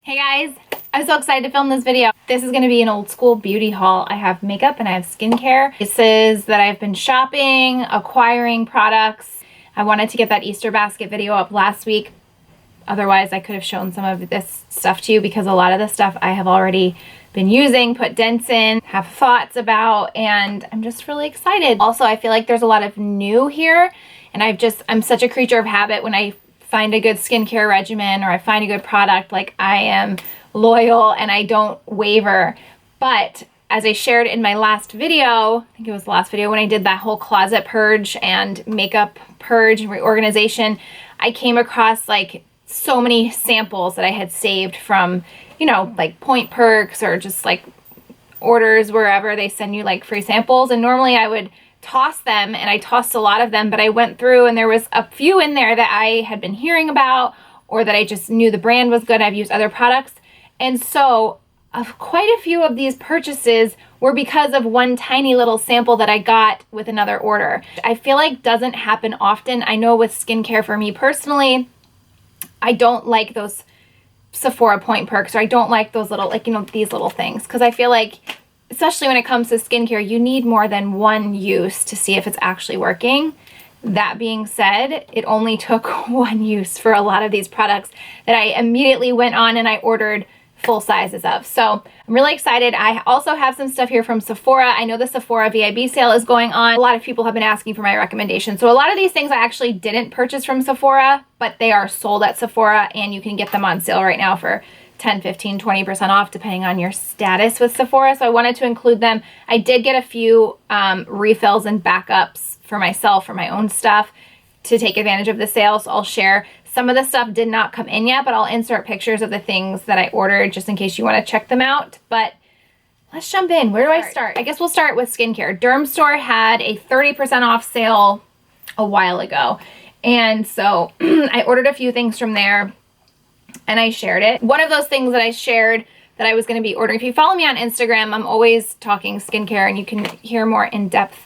Hey guys, I'm so excited to film this video. This is going to be an old school beauty haul. I have makeup and I have skincare. This is that I've been shopping, acquiring products. I wanted to get that Easter basket video up last week. Otherwise, I could have shown some of this stuff to you because a lot of the stuff I have already been using, put dents in, have thoughts about, and I'm just really excited. Also, I feel like there's a lot of new here, and I'm such a creature of habit. When I find a good skincare regimen or I find a good product, like, I am loyal and I don't waver. But as I shared in my last video, I think it was the last video when I did that whole closet purge and makeup purge and reorganization, I came across like so many samples that I had saved from, you know, like Point Perks or just like orders wherever they send you like free samples. And normally I would toss them, and I tossed a lot of them, but I went through and there was a few in there that I had been hearing about or that I just knew the brand was good. I've used other products. And so quite a few of these purchases were because of one tiny little sample that I got with another order. I feel like doesn't happen often. I know with skincare for me personally, I don't like those Sephora Point Perks, or I don't like those little, like, you know, these little things, because I feel like, especially when it comes to skincare, you need more than one use to see if it's actually working. That being said, it only took one use for a lot of these products that I immediately went on and I ordered full sizes of. So I'm really excited. I also have some stuff here from Sephora. I know the Sephora VIB sale is going on. A lot of people have been asking for my recommendations. So a lot of these things I actually didn't purchase from Sephora, but they are sold at Sephora and you can get them on sale right now for 10, 15, 20% off depending on your status with Sephora. So I wanted to include them. I did get a few refills and backups for myself, for my own stuff, to take advantage of the sale. So I'll share. Some of the stuff did not come in yet, but I'll insert pictures of the things that I ordered just in case you want to check them out. But let's jump in. Where do I start? I guess we'll start with skincare. Derm Store had a 30% off sale a while ago. And so I ordered a few things from there and I shared it. One of those things that I shared that I was going to be ordering, if you follow me on Instagram, I'm always talking skincare and you can hear more in-depth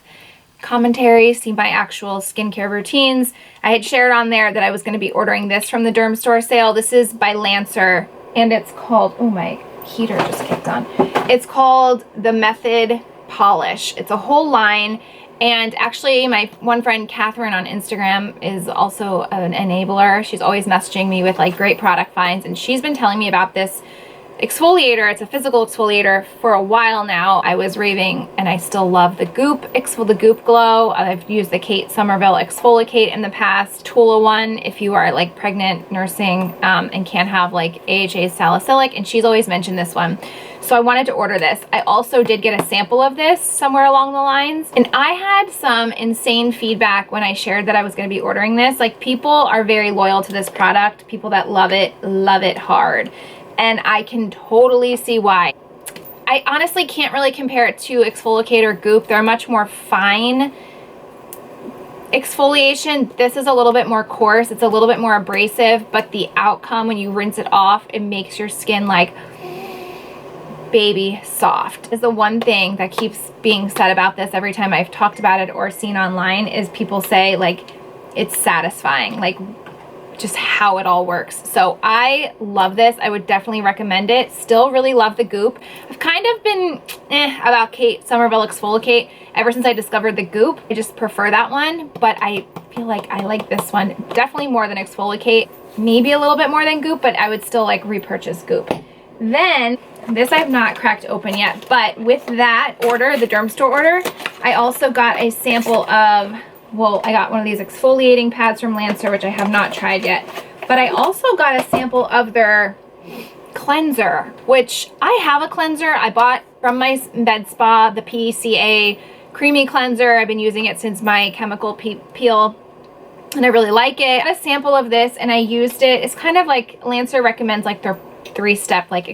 commentary, see my actual skincare routines. I had shared on there that I was going to be ordering this from the Derm Store sale. This is by Lancer and it's called, oh, my heater just kicked on. It's called the Method Polish. It's a whole line. And actually, my one friend, Catherine, on Instagram is also an enabler. She's always messaging me with like great product finds. And she's been telling me about this exfoliator. It's a physical exfoliator for a while now. I was raving and I still love the Goop, the Goop Glow. I've used the Kate Somerville Exfoliate in the past. Tula one if you are like pregnant, nursing, and can't have like AHA salicylic. And she's always mentioned this one. So I wanted to order this. I also did get a sample of this somewhere along the lines. And I had some insane feedback when I shared that I was going to be ordering this. Like, people are very loyal to this product. People that love it hard. And I can totally see why. I honestly can't really compare it to Exfoliate or Goop. They're much more fine exfoliation. This is a little bit more coarse. It's a little bit more abrasive, but the outcome when you rinse it off, it makes your skin like baby soft. Is the one thing that keeps being said about this every time I've talked about it or seen online, is people say like it's satisfying, like just how it all works. So I love this. I would definitely recommend it. Still really love the Goop. I've kind of been about Kate Somerville Exfoliate ever since I discovered the Goop. I just prefer that one, but I feel like I like this one definitely more than Exfoliate. Maybe a little bit more than Goop, but I would still like repurchase Goop. Then this I've not cracked open yet, but with that order, the Derm Store order, I also got a sample of, well, I got one of these exfoliating pads from Lancer, which I have not tried yet, but I also got a sample of their cleanser, which I have a cleanser I bought from my med spa, the PCA creamy cleanser. I've been using it since my chemical peel and I really like it. I got a sample of this and I used it. It's kind of like Lancer recommends like their 3-step like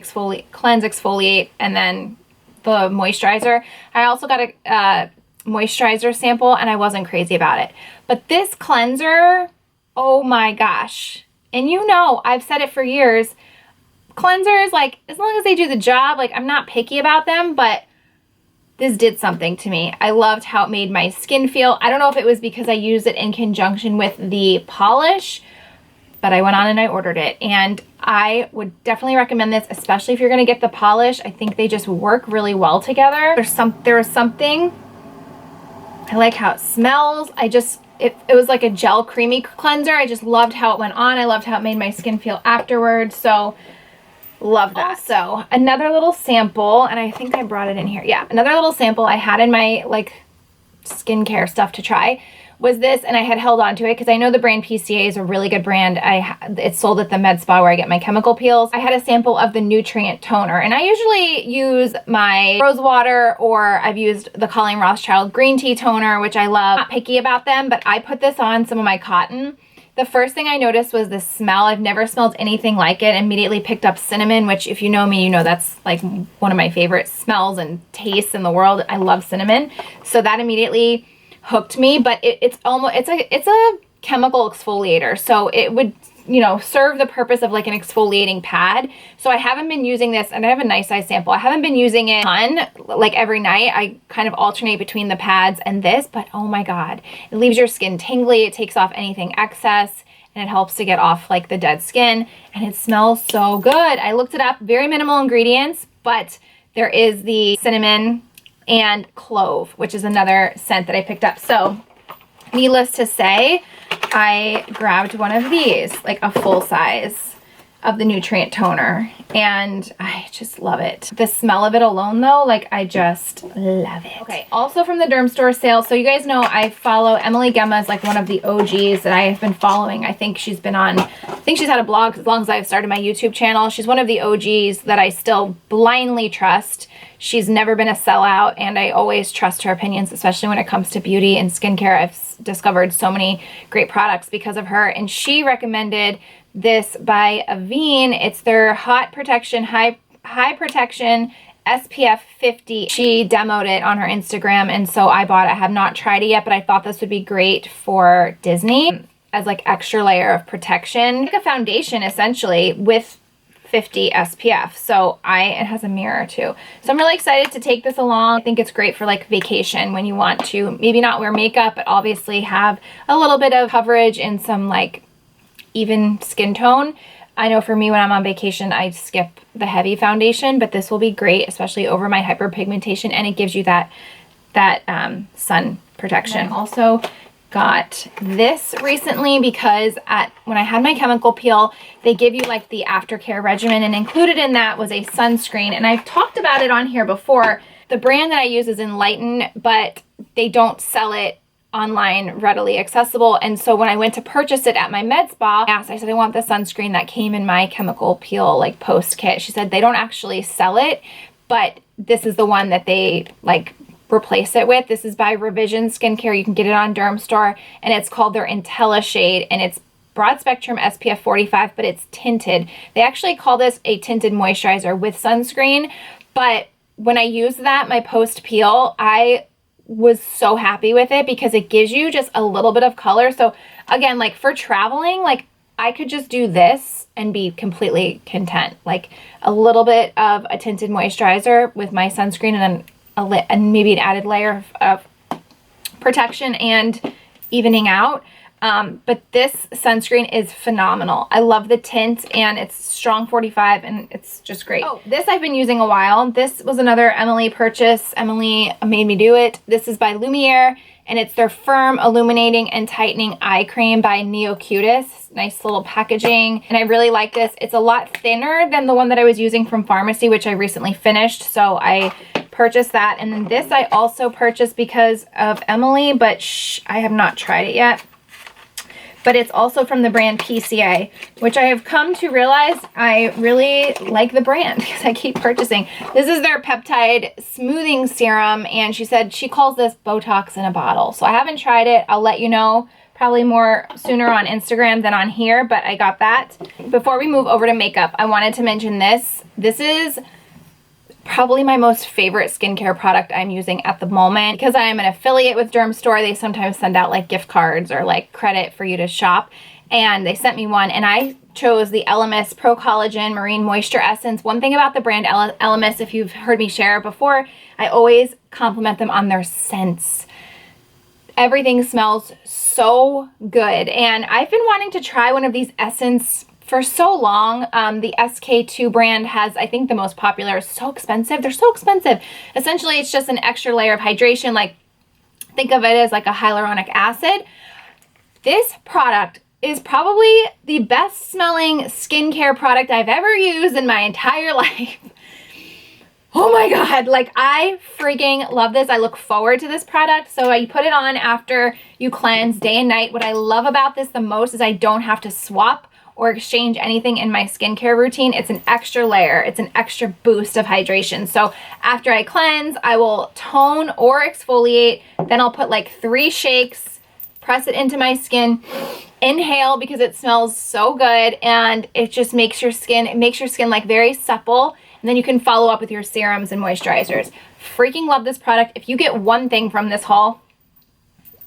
cleanse, exfoliate, and then the moisturizer. I also got a moisturizer sample and I wasn't crazy about it, but this cleanser, oh my gosh. And you know, I've said it for years, cleansers, like, as long as they do the job, like, I'm not picky about them, but this did something to me. I loved how it made my skin feel. I don't know if it was because I used it in conjunction with the polish, but I went on and I ordered it, and I would definitely recommend this, especially if you're gonna get the polish. I think they just work really well together. There is something, I like how it smells. It was like a gel creamy cleanser. I just loved how it went on. I loved how it made my skin feel afterwards. So love that. So another little sample, and I think I brought it in here. Yeah, another little sample I had in my like skincare stuff to try was this, and I had held on to it because I know the brand PCA is a really good brand. It's sold at the med spa where I get my chemical peels. I had a sample of the nutrient toner, and I usually use my rose water, or I've used the Colleen Rothschild green tea toner, which I love. Not picky about them, but I put this on some of my cotton. The first thing I noticed was the smell. I've never smelled anything like it. Immediately picked up cinnamon, which if you know me, you know that's like one of my favorite smells and tastes in the world. I love cinnamon. So that immediately hooked me, but it's a chemical exfoliator. So it would, you know, serve the purpose of like an exfoliating pad. So I haven't been using this, and I have a nice size sample. I haven't been using it a ton, like every night. I kind of alternate between the pads and this, but oh my God, it leaves your skin tingly. It takes off anything excess, and it helps to get off like the dead skin, and it smells so good. I looked it up, very minimal ingredients, but there is the cinnamon and clove, which is another scent that I picked up. So needless to say, I grabbed one of these, like a full size of the nutrient toner, and I just love it. The smell of it alone though, like I just love it. Okay, also from the Derm Store sale, so you guys know I follow Emily Gemma as like one of the OGs that I have been following. I think she's been on, I think she's had a blog as long as I've started my YouTube channel. She's one of the OGs that I still blindly trust. She's never been a sellout, and I always trust her opinions, especially when it comes to beauty and skincare. I've discovered so many great products because of her, and she recommended this by Avene. It's their hot protection, high protection SPF 50. She demoed it on her Instagram, and so I bought it. I have not tried it yet, but I thought this would be great for Disney as like extra layer of protection, like a foundation essentially with 50 SPF. So it has a mirror too. So I'm really excited to take this along. I think it's great for like vacation when you want to maybe not wear makeup, but obviously have a little bit of coverage and some like even skin tone. I know for me when I'm on vacation, I skip the heavy foundation, but this will be great, especially over my hyperpigmentation, and it gives you that sun protection. Also got this recently because when I had my chemical peel, they give you like the aftercare regimen, and included in that was a sunscreen, and I've talked about it on here before. The brand that I use is Enlighten, but they don't sell it online readily accessible, and so when I went to purchase it at my med spa, I said I want the sunscreen that came in my chemical peel like post kit. She said they don't actually sell it, but this is the one that they like replace it with. This is by Revision Skincare. You can get it on Derm Store, and it's called their IntelliShade, and it's broad spectrum SPF 45, but it's tinted. They actually call this a tinted moisturizer with sunscreen, but when I used that, my post peel, I was so happy with it because it gives you just a little bit of color. So again, like for traveling, like I could just do this and be completely content. Like a little bit of a tinted moisturizer with my sunscreen, and then maybe an added layer of protection and evening out. But this sunscreen is phenomenal. I love the tint, and it's strong 45, and it's just great. Oh, this I've been using a while. This was another Emily purchase. Emily made me do it. This is by Lumiere, and it's their Firm Illuminating and Tightening Eye Cream by NeoCutis. Nice little packaging, and I really like this. It's a lot thinner than the one that I was using from Pharmacy, which I recently finished, so I purchased that. And then this I also purchased because of Emily, but I have not tried it yet. But it's also from the brand PCA, which I have come to realize I really like the brand because I keep purchasing. This is their peptide smoothing serum, and she said she calls this Botox in a bottle. So I haven't tried it. I'll let you know probably more sooner on Instagram than on here, but I got that. Before we move over to makeup, I wanted to mention this. This is probably my most favorite skincare product I'm using at the moment. Because I am an affiliate with Derm Store, they sometimes send out like gift cards or like credit for you to shop, and they sent me one, and I chose the Elemis Pro Collagen Marine Moisture Essence. One thing about the brand Elemis, if you've heard me share before, I always compliment them on their scents. Everything smells so good, and I've been wanting to try one of these essence for so long. The SK2 brand has, I think, the most popular. So expensive. They're so expensive. Essentially, it's just an extra layer of hydration. Like, think of it as like a hyaluronic acid. This product is probably the best smelling skincare product I've ever used in my entire life. Oh my God, like I freaking love this. I look forward to this product. So you put it on after you cleanse day and night. What I love about this the most is I don't have to swap or exchange anything in my skincare routine. It's an extra layer. It's an extra boost of hydration. So after I cleanse, I will tone or exfoliate. Then I'll put like 3 shakes, press it into my skin, inhale because it smells so good, and it just makes your skin, like very supple. And then you can follow up with your serums and moisturizers. Freaking love this product. If you get one thing from this haul,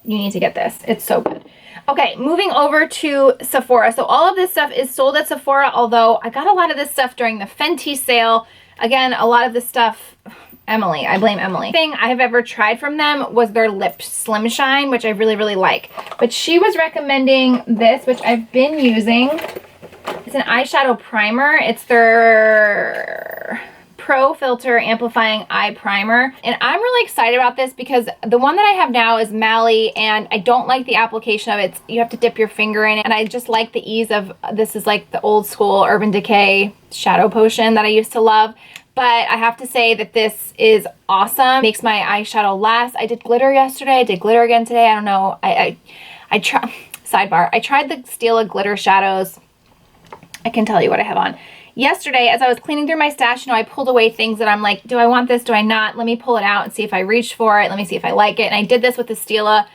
you need to get this. It's so good. Okay, moving over to Sephora. So all of this stuff is sold at Sephora, although I got a lot of this stuff during the Fenty sale. Again, a lot of this stuff, Emily, I blame Emily. Thing I have ever tried from them was their Lip Slim Shine, which I really, really like. But she was recommending this, which I've been using. It's an eyeshadow primer. It's their Pro Filter Amplifying Eye Primer. And I'm really excited about this because the one that I have now is Mally, and I don't like the application of it. You have to dip your finger in it. And I just like the ease of, this is like the old school Urban Decay shadow potion that I used to love. But I have to say that this is awesome. Makes my eyeshadow last. I did glitter yesterday. I did glitter again today. I don't know. I sidebar. I tried the Stella glitter shadows. I can tell you what I have on. Yesterday, as I was cleaning through my stash, you know, I pulled away things that I'm like, do I want this? Do I not? Let me pull it out and see if I reach for it. Let me see if I like it. And I did this with the Stella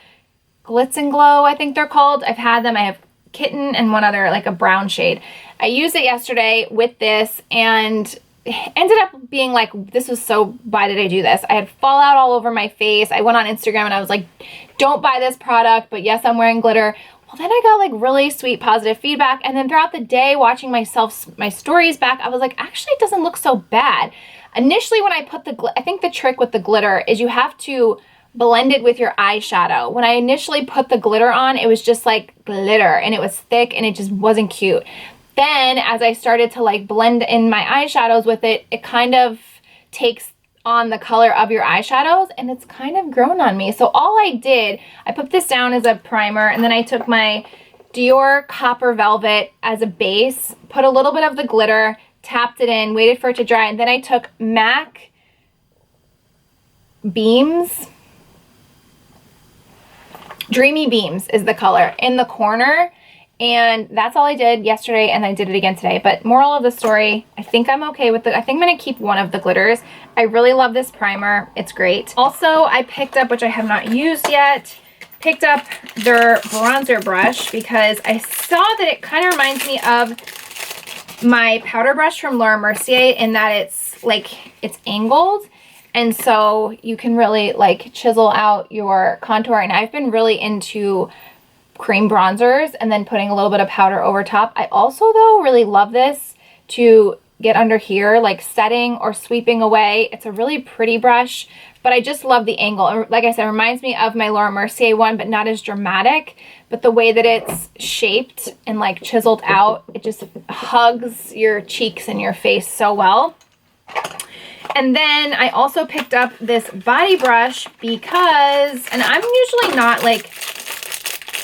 Glitz and Glow, I think they're called. I've had them. I have Kitten and one other, like a brown shade. I used it yesterday with this and ended up being like, this was so, why did I do this? I had fallout all over my face. I went on Instagram and I was like, don't buy this product, but yes, I'm wearing glitter. Well, then I got like really sweet positive feedback. And then throughout the day watching my stories back, I was like, actually it doesn't look so bad. Initially when I put I think the trick with the glitter is you have to blend it with your eyeshadow. When I initially put the glitter on, it was just like glitter and it was thick and it just wasn't cute. Then as I started to like blend in my eyeshadows with it, it kind of takes on the color of your eyeshadows and it's kind of grown on me. So all I did, I put this down as a primer and then I took my Dior Copper Velvet as a base, put a little bit of the glitter, tapped it in, waited for it to dry, and then I took MAC Beams. Dreamy Beams is the color in the corner. And that's all I did yesterday, and I did it again today. But moral of the story, I think I'm okay with I think I'm going to keep one of the glitters. I really love this primer. It's great. Also, I picked up, which I have not used yet, picked up their bronzer brush because I saw that it kind of reminds me of my powder brush from Laura Mercier in that it's like, it's angled. And so you can really like chisel out your contour. And I've been really into cream bronzers and then putting a little bit of powder over top. I also though really love this to get under here, like setting or sweeping away. It's a really pretty brush, but I just love the angle. Like I said, it reminds me of my Laura Mercier one, but not as dramatic. But the way that it's shaped and like chiseled out, it just hugs your cheeks and your face so well. And then I also picked up this body brush because, and I'm usually not like,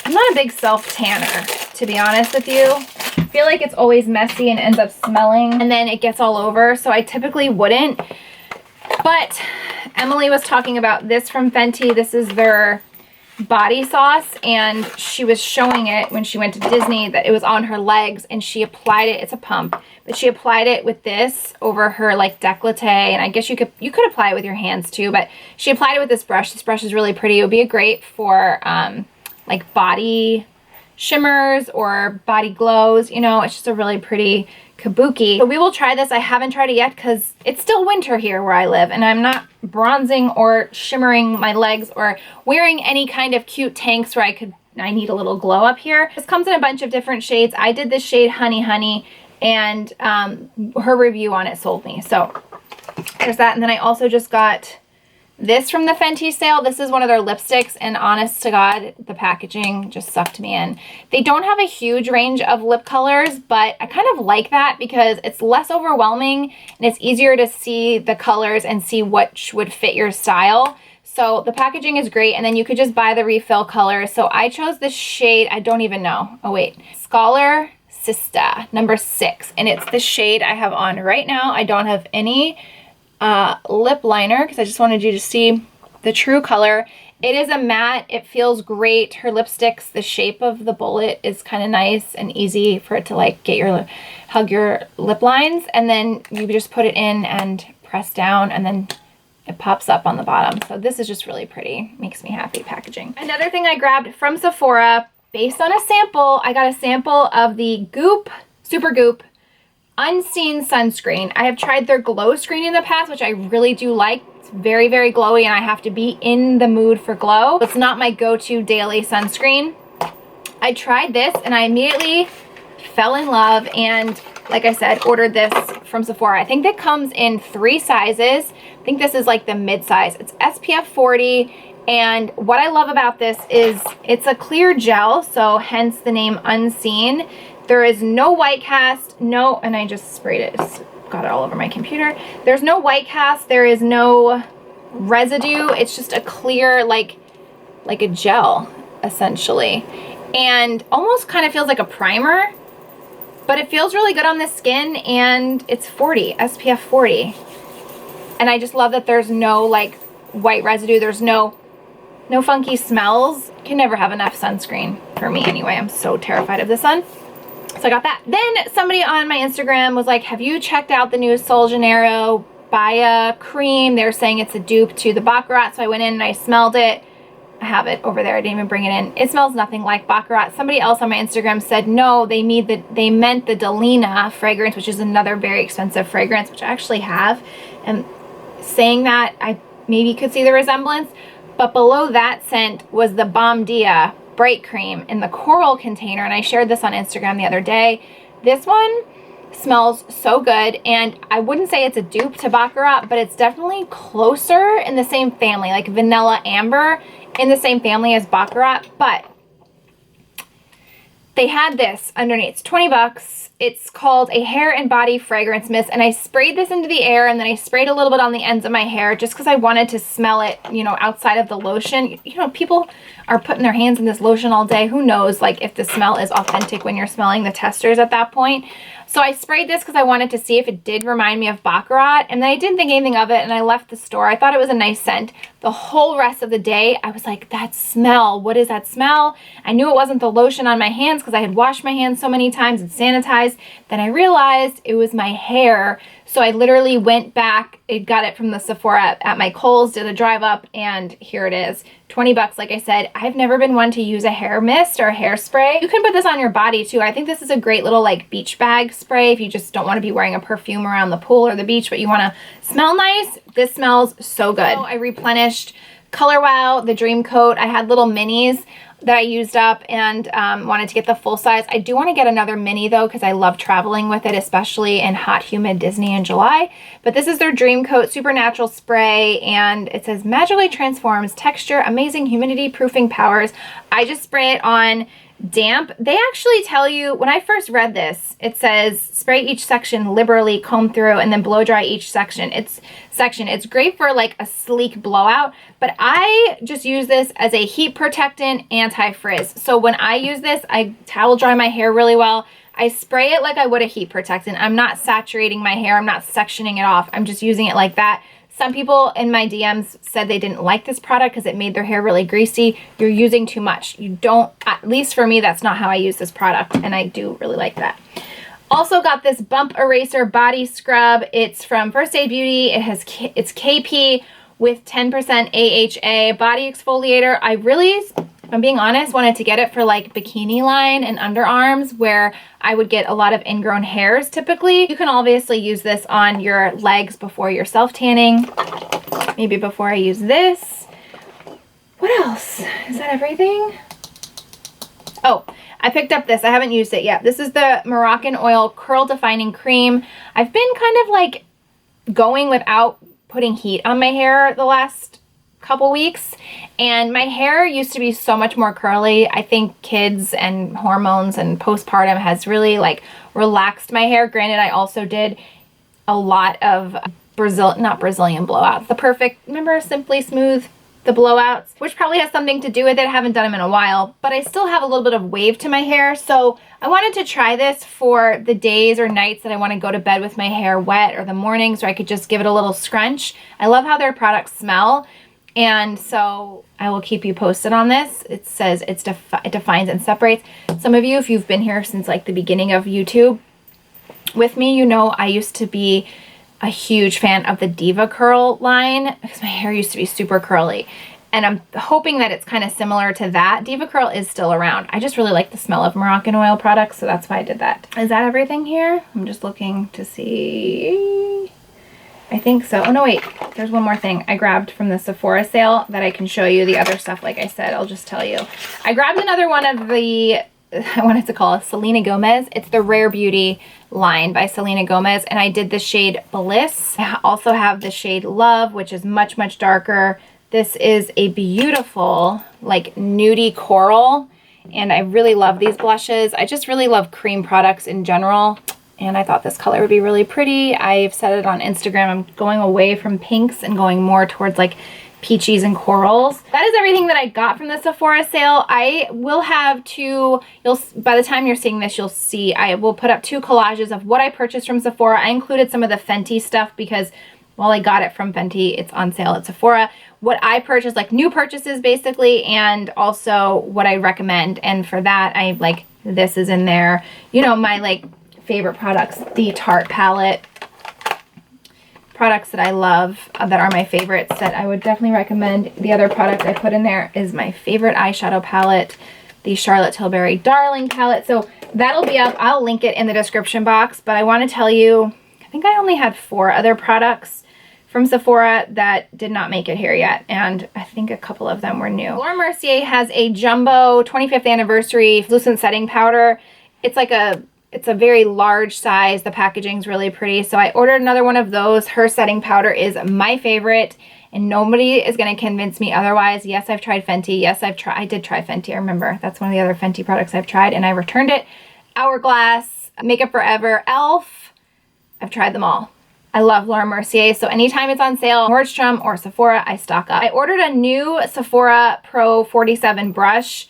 I'm not a big self-tanner, to be honest with you. I feel like it's always messy and ends up smelling and then it gets all over, so I typically wouldn't. But Emily was talking about this from Fenty. This is their body sauce, and she was showing it when she went to Disney that it was on her legs, and she applied it. It's a pump, but she applied it with this over her like décolleté, and I guess you could apply it with your hands too, but she applied it with this brush. This brush is really pretty. It would be great for like body shimmers or body glows, you know. It's just a really pretty kabuki. So we will try this. I haven't tried it yet because it's still winter here where I live and I'm not bronzing or shimmering my legs or wearing any kind of cute tanks where I need a little glow up here. This comes in a bunch of different shades. I did this shade Honey Honey, and her review on it sold me. So there's that. And then I also just got this from the Fenty sale. This is one of their lipsticks, and honest to God, the packaging just sucked me in. They don't have a huge range of lip colors, but I kind of like that because it's less overwhelming and it's easier to see the colors and see which would fit your style. So the packaging is great, and then you could just buy the refill colors. So I chose this shade, I don't even know. Oh wait, Scholar Sista, number 6. And it's the shade I have on right now. I don't have any lip liner because I just wanted you to see the true color. It is a matte, it feels great. Her lipsticks, the shape of the bullet is kind of nice and easy for it to like get your, hug your lip lines. And then you just put it in and press down, and then it pops up on the bottom. So this is just really pretty. Makes me happy packaging. Another thing I grabbed from Sephora, based on a sample, I got a sample of the Goop, Super Goop Unseen Sunscreen. I have tried their glow screen in the past, which I really do like. It's very, very glowy, and I have to be in the mood for glow. It's not my go-to daily sunscreen. I tried this and I immediately fell in love, and like I said, ordered this from Sephora. I think that comes in 3 sizes. I think this is like the mid-size. It's SPF 40, and what I love about this is it's a clear gel, so hence the name Unseen. There is no white cast, no, and I just sprayed it. It's got it all over my computer. There's no white cast. There is no residue. It's just a clear, like a gel, essentially. And almost kind of feels like a primer, but it feels really good on the skin, and it's 40, SPF 40. And I just love that there's no like white residue. There's no funky smells. Can never have enough sunscreen for me anyway. I'm so terrified of the sun. So I got that. Then somebody on my Instagram was like, have you checked out the new Sol Janeiro Baya cream? They're saying it's a dupe to the Baccarat. So I went in and I smelled it. I have it over there. I didn't even bring it in. It smells nothing like Baccarat. Somebody else on my Instagram said no, they meant the Delina fragrance, which is another very expensive fragrance, which I actually have. And saying that, I maybe could see the resemblance. But below that scent was the Bom Dia Bright Cream in the coral container, and I shared this on Instagram the other day. This one smells so good, and I wouldn't say it's a dupe to Baccarat, but it's definitely closer in the same family, like Vanilla Amber in the same family as Baccarat. But they had this underneath. It's 20 bucks. It's called a hair and body fragrance mist, and I sprayed this into the air, and then I sprayed a little bit on the ends of my hair just because I wanted to smell it, you know, outside of the lotion. You know, people are putting their hands in this lotion all day. Who knows, like, if the smell is authentic when you're smelling the testers at that point. So I sprayed this because I wanted to see if it did remind me of Baccarat, and then I didn't think anything of it, and I left the store. I thought it was a nice scent. The whole rest of the day, I was like, that smell, what is that smell? I knew it wasn't the lotion on my hands because I had washed my hands so many times and sanitized. Then I realized it was my hair. So I literally went back, got it from the Sephora at my Kohl's, did a drive up, and here it is. 20 bucks, like I said. I've never been one to use a hair mist or a hairspray. You can put this on your body too. I think this is a great little like beach bag spray if you just don't want to be wearing a perfume around the pool or the beach, but you want to smell nice. This smells so good. I replenished Color Wow, the Dream Coat. I had little minis that I used up and wanted to get the full size. I do want to get another mini though because I love traveling with it, especially in hot, humid Disney in July. But this is their Dream Coat Supernatural Spray, and it says magically transforms texture, amazing humidity proofing powers. I just spray it on damp. They actually tell you, when I first read this, it says spray each section liberally, comb through, and then blow dry each section. It's great for like a sleek blowout, but I just use this as a heat protectant anti-frizz. So when I use this, I towel dry my hair really well. I spray it like I would a heat protectant. I'm not saturating my hair. I'm not sectioning it off. I'm just using it like that. Some people in my DMs said they didn't like this product because it made their hair really greasy. You're using too much. You don't, at least for me, that's not how I use this product, and I do really like that. Also got this Bump Eraser Body Scrub. It's from First Aid Beauty. It's KP with 10% AHA body exfoliator. I really, if I'm being honest, wanted to get it for like bikini line and underarms where I would get a lot of ingrown hairs typically. You can obviously use this on your legs before you're self-tanning. Maybe before I use this. What else? Is that everything? Oh, I picked up this. I haven't used it yet. This is the Moroccan Oil Curl Defining Cream. I've been kind of like going without putting heat on my hair the last couple weeks, and my hair used to be so much more curly. I think kids and hormones and postpartum has really like relaxed my hair. Granted, I also did a lot of not Brazilian blowouts, the perfect, remember Simply Smooth, the blowouts, which probably has something to do with it. I haven't done them in a while, but I still have a little bit of wave to my hair. So I wanted to try this for the days or nights that I want to go to bed with my hair wet, or the mornings where I could just give it a little scrunch. I love how their products smell. And so I will keep you posted on this. It says it defines and separates. Some of you, if you've been here since like the beginning of YouTube with me, you know I used to be a huge fan of the Diva Curl line because my hair used to be super curly. And I'm hoping that it's kind of similar to that. Diva Curl is still around. I just really like the smell of Moroccan oil products, so that's why I did that. Is that everything here? I'm just looking to see. I think so. Oh no, wait, there's one more thing I grabbed from the Sephora sale that I can show you. The other stuff, like I said, I'll just tell you. I grabbed another one of the, I wanted to call it Selena Gomez. It's the Rare Beauty line by Selena Gomez, and I did the shade Bliss. I also have the shade Love, which is much, much darker. This is a beautiful, like, nudie coral, and I really love these blushes. I just really love cream products in general, and I thought this color would be really pretty. I've said it on Instagram. I'm going away from pinks and going more towards, like, peaches and corals. That is everything that I got from the Sephora sale. I will have by the time you're seeing this, you'll see, I will put up 2 collages of what I purchased from Sephora. I included some of the Fenty stuff because while I got it from Fenty, it's on sale at Sephora. What I purchased, like new purchases basically, and also what I recommend. And for that, I like, this is in there. You know, my like favorite products, the Tarte palette. Products that I love, that are my favorites, that I would definitely recommend. The other product I put in there is my favorite eyeshadow palette, the Charlotte Tilbury Darling palette. So that'll be up. I'll link it in the description box, but I want to tell you, I think I only had 4 other products from Sephora that did not make it here yet, and I think a couple of them were new. Laura Mercier has a jumbo 25th anniversary translucent setting powder. It's a very large size. The packaging's really pretty. So I ordered another one of those. Her setting powder is my favorite, and nobody is going to convince me otherwise. Yes, I've tried Fenty. Yes, I did try Fenty. I remember that's one of the other Fenty products I've tried, and I returned it. Hourglass, Makeup Forever, e.l.f. I've tried them all. I love Laura Mercier, so anytime it's on sale, Nordstrom or Sephora, I stock up. I ordered a new Sephora Pro 47 brush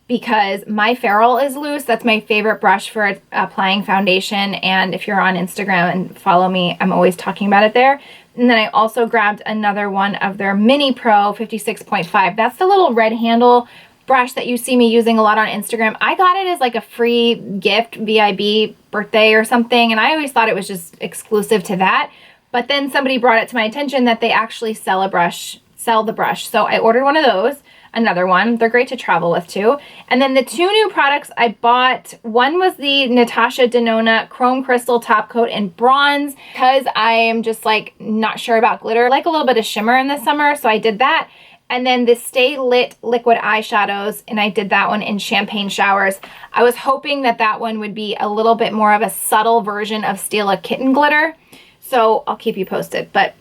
because my ferrule is loose. That's my favorite brush for applying foundation, and if you're on Instagram and follow me, I'm always talking about it there. And then I also grabbed another one of their Mini Pro 56.5. That's the little red handle brush that you see me using a lot on Instagram. I got it as like a free gift, VIB birthday or something, and I always thought it was just exclusive to that. But then somebody brought it to my attention that they actually sell the brush. So I ordered one of those. Another one. They're great to travel with too. And then the 2 new products I bought, one was the Natasha Denona Chrome Crystal Top Coat in Bronze, because I am just like not sure about glitter. I like a little bit of shimmer in the summer, so I did that. And then the Stay Lit liquid eyeshadows, and I did that one in Champagne Showers. I was hoping that that one would be a little bit more of a subtle version of Stella Kitten Glitter, so I'll keep you posted. But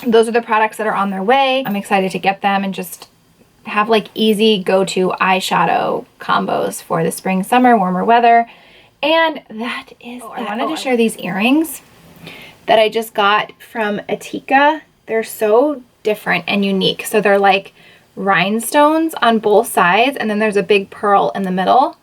those are the products that are on their way. I'm excited to get them and just have like easy go-to eyeshadow combos for the spring, summer, warmer weather. And that is that. I wanted to share these earrings that I just got from Atika. They're so different and unique. So they're like rhinestones on both sides, and then there's a big pearl in the middle.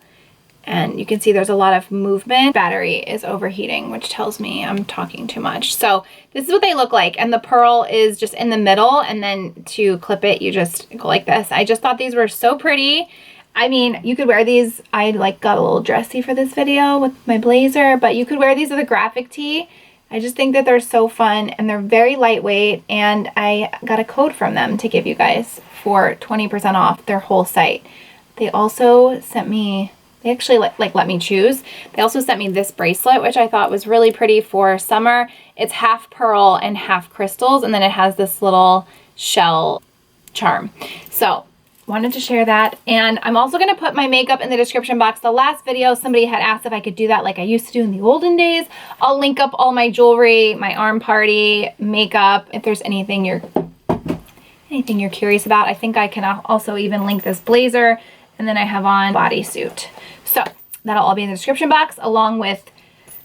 And you can see there's a lot of movement. Battery is overheating, which tells me I'm talking too much. So this is what they look like. And the pearl is just in the middle, and then to clip it, you just go like this. I just thought these were so pretty. I mean, you could wear these. I like got a little dressy for this video with my blazer, but you could wear these with a graphic tee. I just think that they're so fun, and they're very lightweight, and I got a code from them to give you guys for 20% off their whole site. They also sent me, they actually let me choose. They also sent me this bracelet, which I thought was really pretty for summer. It's half pearl and half crystals, and then it has this little shell charm. So wanted to share that. And I'm also going to put my makeup in the description box. The last video, somebody had asked if I could do that like I used to do in the olden days. I'll link up all my jewelry, my arm party, makeup, if there's anything anything you're curious about. I think I can also even link this blazer, and then I have on bodysuit. So that'll all be in the description box along with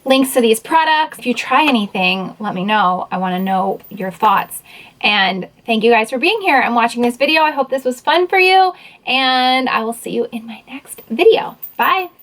links to these products. If you try anything, let me know. I want to know your thoughts. And thank you guys for being here and watching this video. I hope this was fun for you, and I will see you in my next video. Bye.